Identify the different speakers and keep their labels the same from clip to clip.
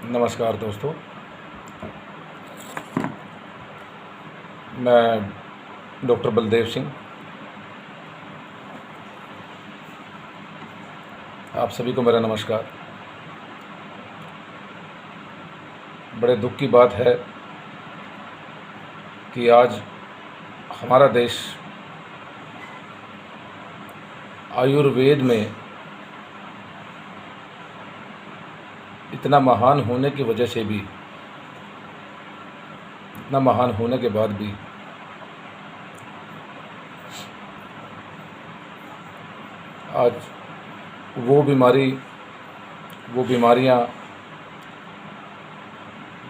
Speaker 1: नमस्कार दोस्तों, मैं डॉक्टर बलदेव सिंह आप सभी को मेरा नमस्कार। बड़े दुख की बात है कि आज हमारा देश आयुर्वेद में इतना महान होने की वजह से भी, इतना महान होने के बाद भी आज वो बीमारियां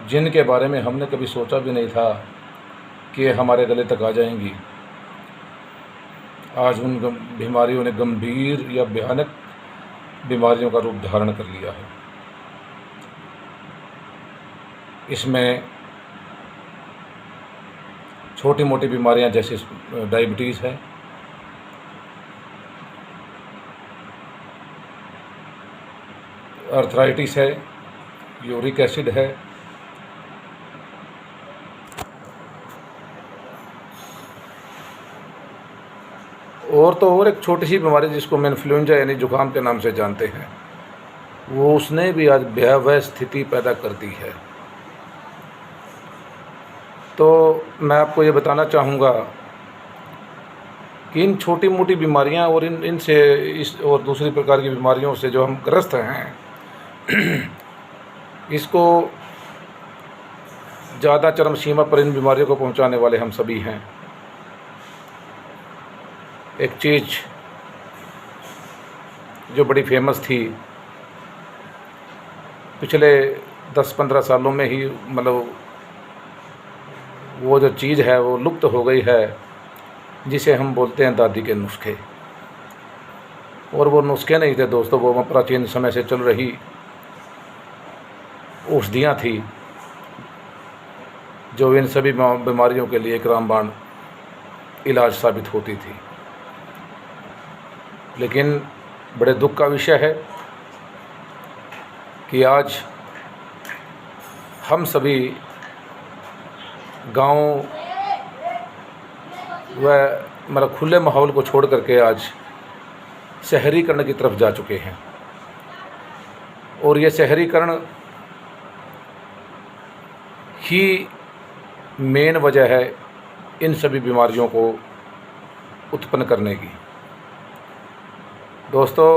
Speaker 1: जिनके बारे में हमने कभी सोचा भी नहीं था कि हमारे गले तक आ जाएंगी, आज उन बीमारियों ने गंभीर या भयानक बीमारियों का रूप धारण कर लिया है। इसमें छोटी मोटी बीमारियां जैसे डायबिटीज़ है, अर्थराइटिस है, यूरिक एसिड है, और एक छोटी सी बीमारी जिसको हम इन्फ्लुएंजा यानी जुकाम के नाम से जानते हैं, वो उसने भी आज भयावह स्थिति पैदा कर दी है। तो मैं आपको ये बताना चाहूँगा कि इन छोटी मोटी बीमारियां और इनसे और दूसरी प्रकार की बीमारियों से जो हम ग्रस्त हैं, इसको ज़्यादा चरम सीमा पर इन बीमारियों को पहुंचाने वाले हम सभी हैं। एक चीज़ जो बड़ी फेमस थी पिछले 10-15 सालों में ही, मतलब वो जो चीज़ है वो लुप्त हो गई है, जिसे हम बोलते हैं दादी के नुस्खे। और वो नुस्खे नहीं थे दोस्तों, वो प्राचीन समय से चल रही औषधियाँ थी जो इन सभी बीमारियों के लिए एक रामबाण इलाज साबित होती थी। लेकिन बड़े दुख का विषय है कि आज हम सभी गांव व मतलब खुले माहौल को छोड़ करके आज शहरीकरण की तरफ जा चुके हैं। और ये शहरीकरण ही मेन वजह है इन सभी बीमारियों को उत्पन्न करने की। दोस्तों,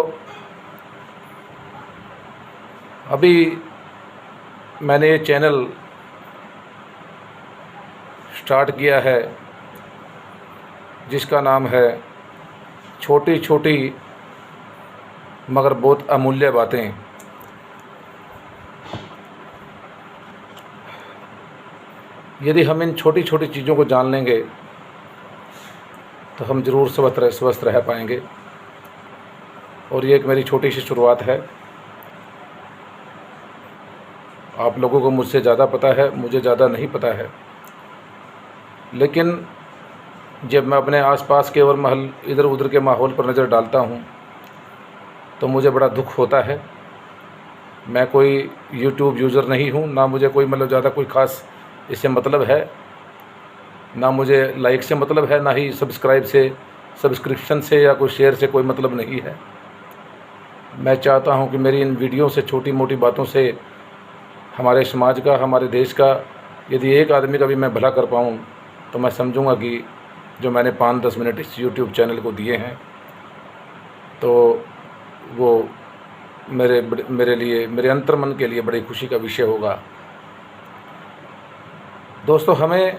Speaker 1: अभी मैंने ये चैनल स्टार्ट किया है जिसका नाम है छोटी छोटी मगर बहुत अमूल्य बातें। यदि हम इन छोटी छोटी चीज़ों को जान लेंगे तो हम ज़रूर स्वस्थ रह पाएंगे। और ये एक मेरी छोटी सी शुरुआत है। आप लोगों को मुझसे ज़्यादा पता है, मुझे ज़्यादा नहीं पता है, लेकिन जब मैं अपने आसपास के और महल इधर उधर के माहौल पर नज़र डालता हूँ तो मुझे बड़ा दुख होता है। मैं कोई यूट्यूब यूज़र नहीं हूँ, ना मुझे कोई मतलब ज़्यादा कोई ख़ास इससे मतलब है, ना मुझे लाइक से मतलब है, ना ही सब्सक्रिप्शन से या कोई शेयर से कोई मतलब नहीं है। मैं चाहता हूँ कि मेरी इन वीडियो से, छोटी मोटी बातों से हमारे समाज का, हमारे देश का यदि एक आदमी का भी मैं भला कर पाऊँ तो मैं समझूंगा कि जो मैंने 5-10 मिनट इस यूट्यूब चैनल को दिए हैं तो वो मेरे लिए, मेरे अंतर्मन के लिए बड़ी खुशी का विषय होगा। दोस्तों, हमें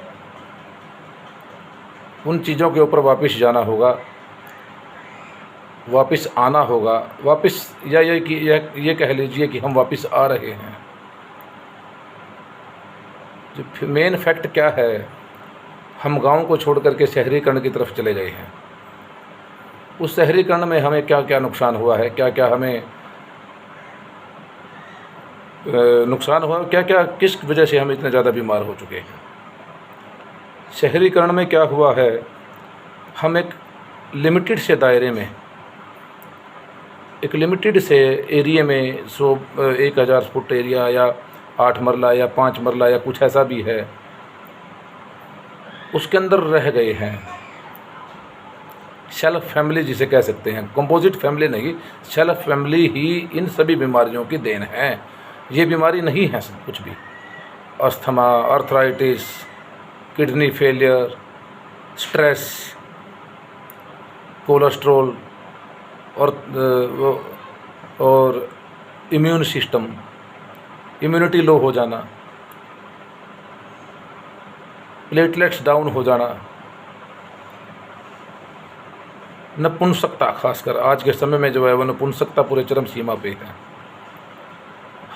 Speaker 1: उन चीज़ों के ऊपर वापस जाना होगा, वापस आना होगा, वापस या ये कह लीजिए कि हम वापस आ रहे हैं। जो मेन फैक्ट क्या है, हम गांव को छोड़ करके शहरीकरण की तरफ चले गए हैं। उस शहरीकरण में हमें क्या क्या नुकसान हुआ है, क्या क्या हमें नुकसान हुआ, क्या क्या किस वजह से हम इतने ज़्यादा बीमार हो चुके हैं। शहरीकरण में क्या हुआ है, हम एक लिमिटेड से दायरे में, एक लिमिटेड से एरिया में 1000 फुट एरिया या 8 मरला या 5 मरला या कुछ ऐसा भी है, उसके अंदर रह गए हैं। सेल्फ फैमिली जिसे कह सकते हैं, कंपोजिट फैमिली नहीं, सेल्फ फैमिली ही इन सभी बीमारियों की देन है। ये बीमारी नहीं है सब कुछ भी। Asthma, arthritis, kidney failure, stress, cholesterol और इम्यून सिस्टम, इम्यूनिटी लो हो जाना, प्लेटलेट्स डाउन हो जाना, नपुंसकता, खासकर आज के समय में जो है वो नपुंसकता पूरे चरम सीमा पे है।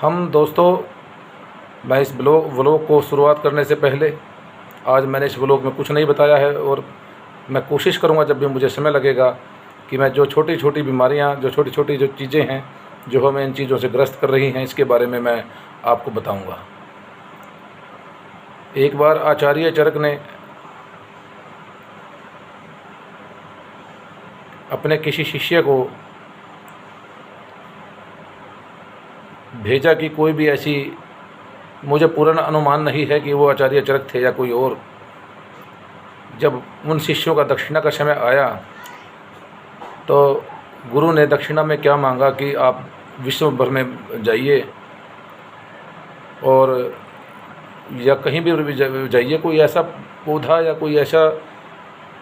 Speaker 1: हम दोस्तों, मैं इस व्लॉग को शुरुआत करने से पहले आज मैंने इस व्लॉग में कुछ नहीं बताया है, और मैं कोशिश करूंगा जब भी मुझे समय लगेगा कि मैं जो छोटी छोटी बीमारियां, जो छोटी छोटी जो चीज़ें हैं जो हमें इन चीज़ों से ग्रस्त कर रही हैं, इसके बारे में मैं आपको बताऊंगा। एक बार आचार्य चरक ने अपने किसी शिष्य को भेजा कि कोई भी ऐसी, मुझे पूर्ण अनुमान नहीं है कि वो आचार्य चरक थे या कोई और, जब उन शिष्यों का दक्षिणा का समय आया तो गुरु ने दक्षिणा में क्या मांगा कि आप विश्व भर में जाइए और या कहीं भी जाइए, कोई ऐसा पौधा या कोई ऐसा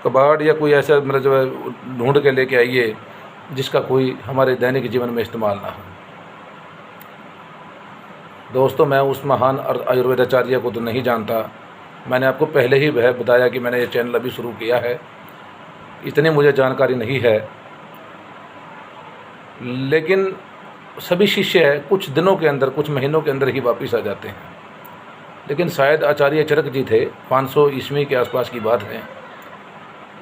Speaker 1: कबाड़ या कोई ऐसा मतलब जो है ढूंढ के लेके आइए जिसका कोई हमारे दैनिक जीवन में इस्तेमाल ना हो। दोस्तों, मैं उस महान आयुर्वेदाचार्य को तो नहीं जानता। मैंने आपको पहले ही वह बताया कि मैंने ये चैनल अभी शुरू किया है, इतनी मुझे जानकारी नहीं है। लेकिन सभी शिष्य कुछ दिनों के अंदर, कुछ महीनों के अंदर ही वापस आ जाते हैं। लेकिन शायद आचार्य चरक जी थे, 500 ईस्वी के आसपास की बात है,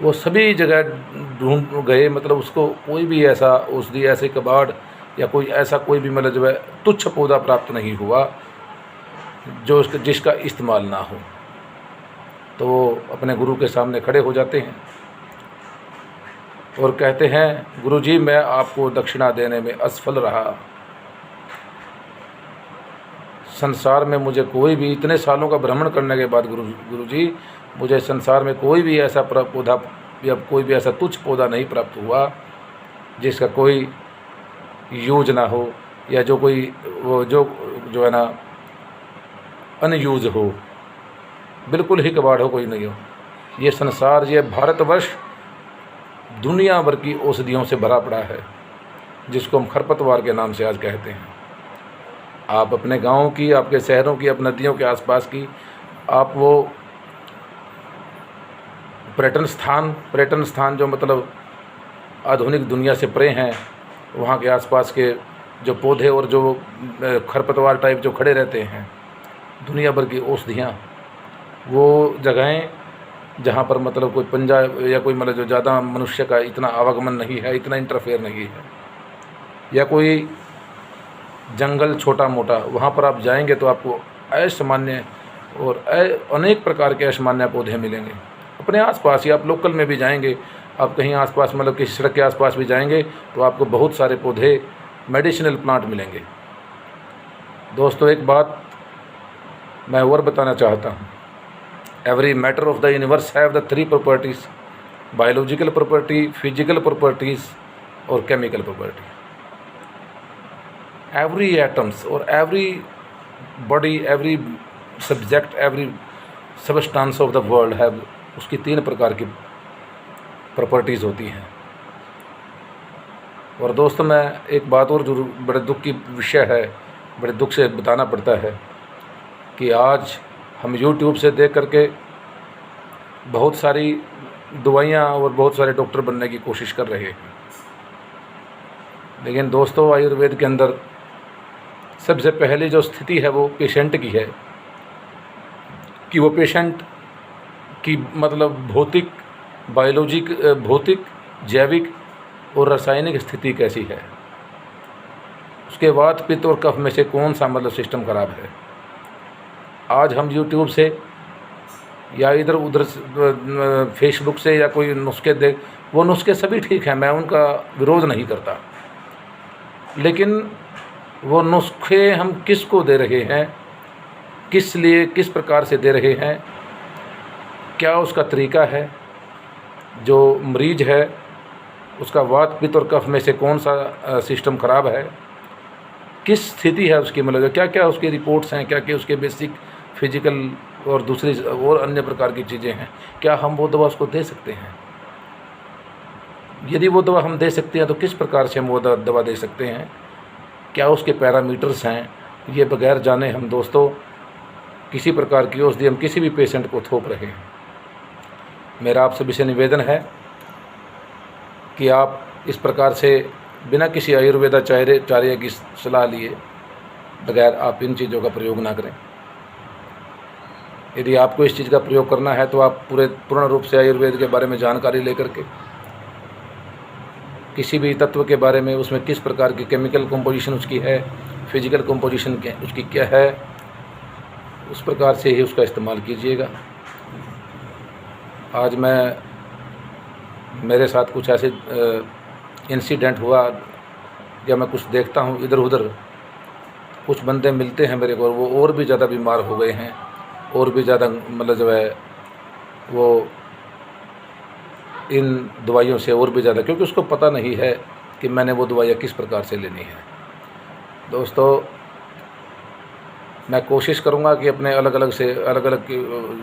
Speaker 1: वो सभी जगह ढूंढ गए, मतलब उसको कोई भी ऐसा औषधि, ऐसे कबाड़ या कोई ऐसा कोई भी मतलब जो है तुच्छ पौधा प्राप्त नहीं हुआ जो जिसका इस्तेमाल ना हो। तो वो अपने गुरु के सामने खड़े हो जाते हैं और कहते हैं, गुरुजी मैं आपको दक्षिणा देने में असफल रहा। संसार में मुझे कोई भी, इतने सालों का भ्रमण करने के बाद गुरुजी मुझे संसार में कोई भी ऐसा पौधा या कोई भी ऐसा तुच्छ पौधा नहीं प्राप्त हुआ जिसका कोई यूज ना हो, या जो कोई वो जो है ना अनयूज हो, बिल्कुल ही कबाड़ हो, कोई नहीं हो। ये संसार, ये भारतवर्ष दुनिया भर की औषधियों से भरा पड़ा है, जिसको हम खरपतवार के नाम से आज कहते हैं। आप अपने गाँव की, आपके शहरों की, अपने नदियों के आसपास की, आप वो पर्यटन स्थान जो मतलब आधुनिक दुनिया से परे हैं, वहाँ के आसपास के जो पौधे और जो खरपतवार टाइप जो खड़े रहते हैं, दुनिया भर की औषधियाँ, वो जगहें जहाँ पर मतलब कोई पंजा या कोई मतलब जो ज़्यादा मनुष्य का इतना आवागमन नहीं है, इतना इंटरफेयर नहीं है, या कोई जंगल छोटा मोटा, वहाँ पर आप जाएंगे तो आपको असामान्य और अनेक प्रकार के असामान्य पौधे मिलेंगे। अपने आसपास ही आप लोकल में भी जाएंगे, आप कहीं आसपास मतलब किसी सड़क के आसपास भी जाएंगे तो आपको बहुत सारे पौधे, मेडिसिनल प्लांट मिलेंगे। दोस्तों, एक बात मैं और बताना चाहता हूँ। Every matter of the universe have the 3 properties: biological property, physical properties और केमिकल प्रॉपर्टी। एवरी एटम्स और every body, every subject, every substance of the world have, उसकी 3 प्रकार की प्रॉपर्टीज़ होती हैं। और दोस्तों, मैं एक बात और जो बड़े दुख की विषय है, बड़े दुख से बताना पड़ता है कि आज हम YouTube से देख करके बहुत सारी दवाइयाँ और बहुत सारे डॉक्टर बनने की कोशिश कर रहे हैं। लेकिन दोस्तों, आयुर्वेद के अंदर सबसे पहली जो स्थिति है वो पेशेंट की है, कि वो पेशेंट की मतलब भौतिक, भौतिक, जैविक और रासायनिक स्थिति कैसी है, उसके बाद पित्त और कफ में से कौन सा मतलब सिस्टम खराब है। आज हम YouTube से या इधर उधर फेसबुक से या कोई नुस्खे देख, वो नुस्खे सभी ठीक हैं, मैं उनका विरोध नहीं करता, लेकिन वो नुस्खे हम किसको दे रहे हैं, किस लिए किस प्रकार से दे रहे हैं, क्या उसका तरीका है, जो मरीज है उसका वात पित्त और कफ में से कौन सा सिस्टम ख़राब है, किस स्थिति है उसकी, मतलब क्या क्या उसकी रिपोर्ट्स हैं, क्या क्या उसके बेसिक फिजिकल और दूसरी और अन्य प्रकार की चीज़ें हैं, क्या हम वो दवा उसको दे सकते हैं। यदि वो दवा हम दे सकते हैं तो किस प्रकार से हम वो दवा दे सकते हैं, क्या उसके पैरामीटर्स हैं, ये बगैर जाने हम दोस्तों किसी प्रकार की औषधि हम किसी भी पेशेंट को थोप रहे हैं। मेरा आप सभी से निवेदन है कि आप इस प्रकार से बिना किसी आयुर्वेदाचार्य की सलाह लिए बगैर आप इन चीज़ों का प्रयोग ना करें। यदि आपको इस चीज़ का प्रयोग करना है तो आप पूर्ण रूप से आयुर्वेद के बारे में जानकारी लेकर के किसी भी तत्व के बारे में, उसमें किस प्रकार की केमिकल कंपोजिशन उसकी है, फिजिकल कंपोजिशन उसकी क्या है, उस प्रकार से ही उसका इस्तेमाल कीजिएगा। आज मेरे साथ कुछ ऐसे इंसिडेंट हुआ, जब मैं कुछ देखता हूँ इधर उधर, कुछ बंदे मिलते हैं मेरे को, वो और भी ज़्यादा बीमार हो गए हैं, और भी ज़्यादा मतलब जो है वो इन दवाइयों से और भी ज़्यादा, क्योंकि उसको पता नहीं है कि मैंने वो दवाइयाँ किस प्रकार से लेनी है। दोस्तों मैं कोशिश करूँगा कि अपने अलग अलग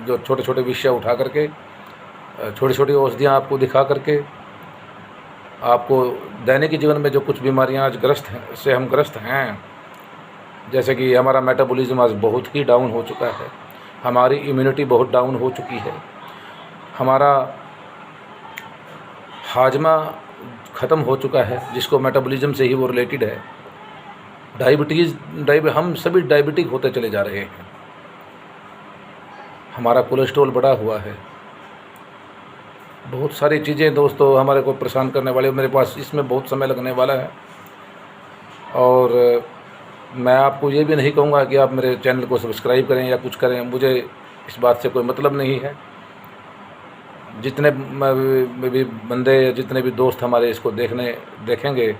Speaker 1: जो छोटे छोटे विषय उठा करके, छोटी छोटी औषधियाँ आपको दिखा करके, आपको दैनिक जीवन में जो कुछ बीमारियाँ आज हम ग्रस्त हैं, जैसे कि हमारा मेटाबॉलिज्म आज बहुत ही डाउन हो चुका है, हमारी इम्यूनिटी बहुत डाउन हो चुकी है, हमारा हाजमा ख़त्म हो चुका है, जिसको मेटाबॉलिज्म से ही वो रिलेटेड है, हम सभी डायबिटिक होते चले जा रहे हैं, हमारा कोलेस्ट्रॉल बढ़ा हुआ है, बहुत सारी चीज़ें दोस्तों हमारे को परेशान करने वाले। मेरे पास इसमें बहुत समय लगने वाला है, और मैं आपको ये भी नहीं कहूँगा कि आप मेरे चैनल को सब्सक्राइब करें या कुछ करें, मुझे इस बात से कोई मतलब नहीं है। जितने भी बंदे, जितने भी दोस्त हमारे इसको देखेंगे,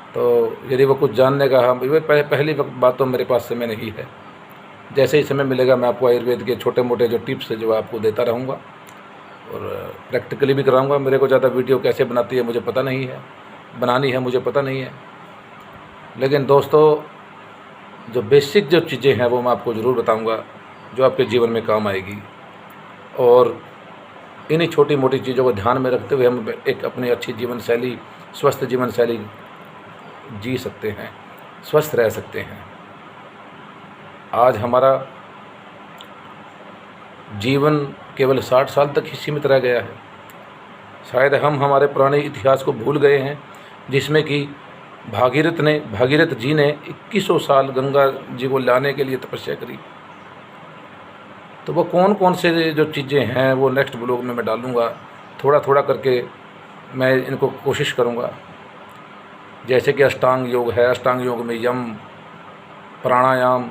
Speaker 1: तो यदि वो कुछ जानने का, पहली बात तो मेरे पास समय नहीं है। जैसे ही समय मिलेगा मैं आपको आयुर्वेद के छोटे मोटे जो टिप्स है जो आपको देता रहूँगा, और प्रैक्टिकली भी कराऊँगा। मेरे को ज़्यादा वीडियो कैसे बनानी है मुझे पता नहीं है, लेकिन दोस्तों जो बेसिक जो चीज़ें हैं वो मैं आपको ज़रूर बताऊँगा, जो आपके जीवन में काम आएगी। और इन्हीं छोटी मोटी चीज़ों को ध्यान में रखते हुए हम एक अपनी अच्छी जीवन शैली, स्वस्थ जीवन शैली जी सकते हैं, स्वस्थ रह सकते हैं। आज हमारा जीवन केवल 60 साल तक ही सीमित रह गया है। शायद हम हमारे पुराने इतिहास को भूल गए हैं, जिसमें कि भागीरथ जी ने 2100 साल गंगा जी को लाने के लिए तपस्या करी। तो वो कौन कौन से जो चीज़ें हैं वो नेक्स्ट ब्लॉग में मैं डालूँगा, थोड़ा थोड़ा करके मैं इनको कोशिश करूँगा। जैसे कि अष्टांग योग है, अष्टांग योग में यम, प्राणायाम,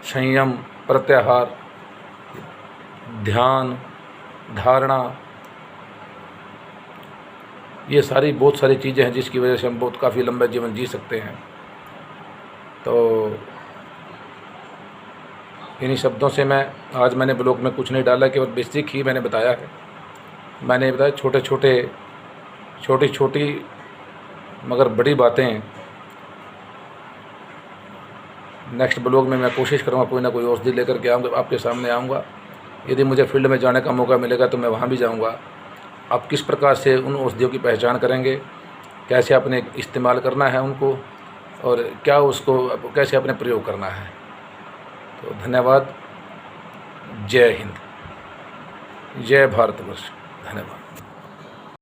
Speaker 1: संयम, प्रत्याहार, ध्यान, धारणा, ये बहुत सारी चीज़ें हैं जिसकी वजह से हम काफ़ी लंबा जीवन जी सकते हैं। तो इन्हीं शब्दों से मैंने ब्लॉग में कुछ नहीं डाला, केवल बेसिक ही मैंने बताया है। मैंने बताया छोटी छोटी मगर बड़ी बातें। नेक्स्ट ब्लॉग में मैं कोशिश करूँगा कोई ना कोई औषधि लेकर के आपके सामने आऊँगा। यदि मुझे फील्ड में जाने का मौका मिलेगा तो मैं वहाँ भी जाऊँगा। आप किस प्रकार से उन औषधियों की पहचान करेंगे, कैसे अपने इस्तेमाल करना है उनको, और क्या उसको कैसे अपने प्रयोग करना है। तो धन्यवाद। जय हिंद, जय भारतवर्ष। धन्यवाद।